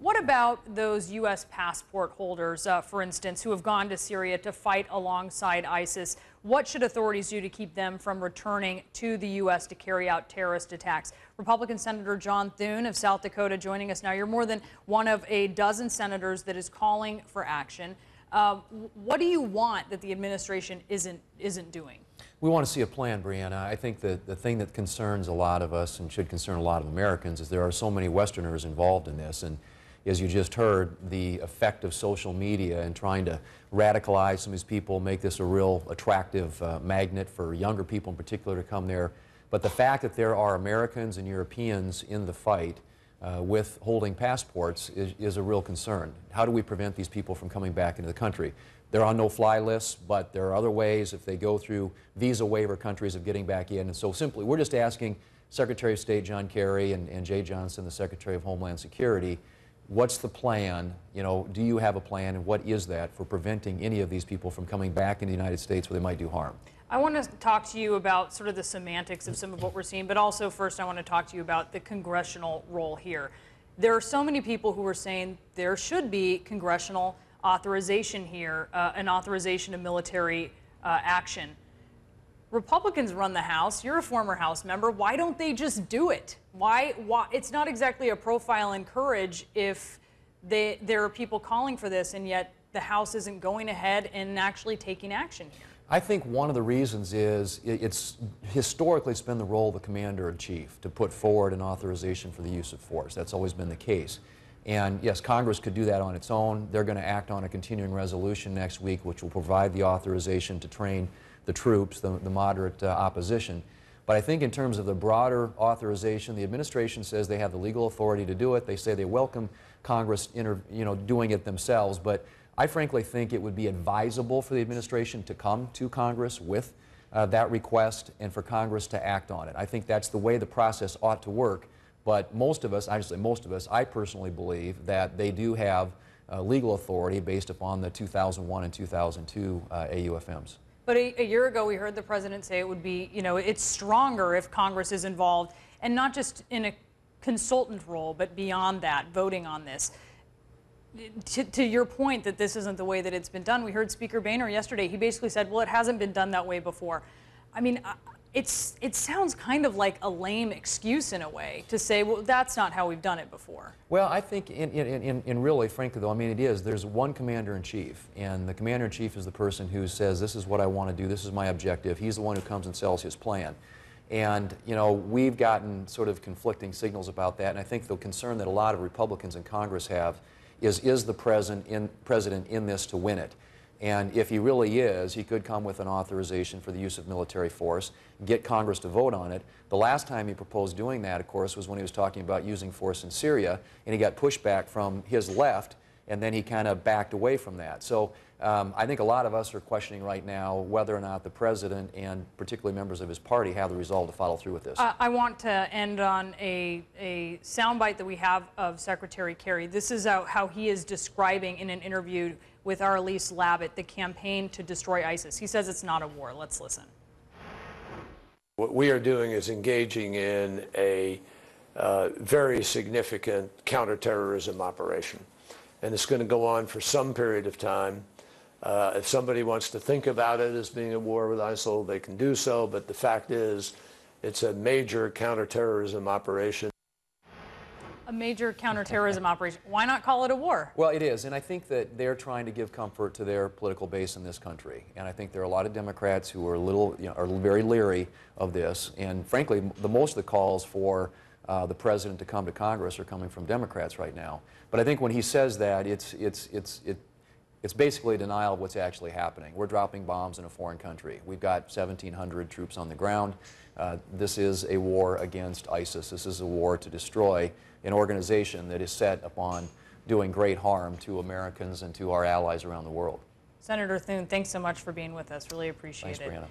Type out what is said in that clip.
What about those U.S. passport holders, for instance, who have gone to Syria to fight alongside ISIS? What should authorities do to keep them from returning to the U.S. to carry out terrorist attacks? Republican Senator John Thune of South Dakota joining us now. You're more than one of a dozen senators that is calling for action. What do you want that the administration isn't doing? We want to see a plan, Brianna. I think that the thing that concerns a lot of us and should concern a lot of Americans is there are so many Westerners involved in this. And as you just heard, the effect of social media and trying to radicalize some of these people, make this a real attractive magnet for younger people in particular to come there. But the fact that there are Americans and Europeans in the fight with holding passports is a real concern. How do we prevent these people from coming back into the country? They're on no-fly lists, but there are other ways if they go through visa waiver countries of getting back in. And so simply, we're just asking Secretary of State John Kerry and Jay Johnson, the Secretary of Homeland Security, what's the plan? You know, do you have a plan, and what is that for preventing any of these people from coming back into the United States where they might do harm? I want to talk to you about sort of the semantics of some of what we're seeing, but also first I want to talk to you about the congressional role here. There are so many people who are saying there should be congressional authorization here, an authorization of military action. Republicans run the House. You're a former House member. Why don't they just do it? Why? It's not exactly a profile in courage if there are people calling for this, and yet the House isn't going ahead and actually taking action here. I think one of the reasons is it's historically been the role of the commander-in-chief to put forward an authorization for the use of force. That's always been the case. And yes, Congress could do that on its own. They're going to act on a continuing resolution next week, which will provide the authorization to train the troops, the moderate opposition. But I think in terms of the broader authorization, the administration says they have the legal authority to do it. They say they welcome Congress doing it themselves. But I frankly think it would be advisable for the administration to come to Congress with that request and for Congress to act on it. I think that's the way the process ought to work. But most of us, I personally believe that they do have legal authority based upon the 2001 and 2002 AUFMs. But a year ago, we heard the president say it would be, it's stronger if Congress is involved, and not just in a consultant role, but beyond that, voting on this. To your point that this isn't the way that it's been done, we heard Speaker Boehner yesterday. He basically said, well, it hasn't been done that way before. I mean, it sounds kind of like a lame excuse in a way to say, well, that's not how we've done it before. Well, I think in really, frankly, though, I mean, it is. There's one commander-in-chief, and the commander-in-chief is the person who says, this is what I want to do, this is my objective. He's the one who comes and sells his plan. And, we've gotten sort of conflicting signals about that, and I think the concern that a lot of Republicans in Congress have is the president in this to win it? And if he really is, he could come with an authorization for the use of military force, get Congress to vote on it. The last time he proposed doing that, of course, was when he was talking about using force in Syria, and he got pushback from his left, and then he kind of backed away from that. So I think a lot of us are questioning right now whether or not the president and particularly members of his party have the resolve to follow through with this. I want to end on a soundbite that we have of Secretary Kerry. This is how he is describing in an interview with our Elise Labott the campaign to destroy ISIS. He says it's not a war. Let's listen. What we are doing is engaging in a very significant counterterrorism operation. And it's going to go on for some period of time. If somebody wants to think about it as being at war with ISIL, they can do so. But the fact is, it's a major counterterrorism operation. A major counterterrorism operation. Why not call it a war? Well, it is, and I think that they're trying to give comfort to their political base in this country. And I think there are a lot of Democrats who are are very leery of this. And frankly, most of the calls for the president to come to Congress are coming from Democrats right now. But I think when he says that, it's basically a denial of what's actually happening. We're dropping bombs in a foreign country. We've got 1,700 troops on the ground. This is a war against ISIS. This is a war to destroy an organization that is set upon doing great harm to Americans and to our allies around the world. Senator Thune, thanks so much for being with us. Really appreciate it. Thanks, Brianna.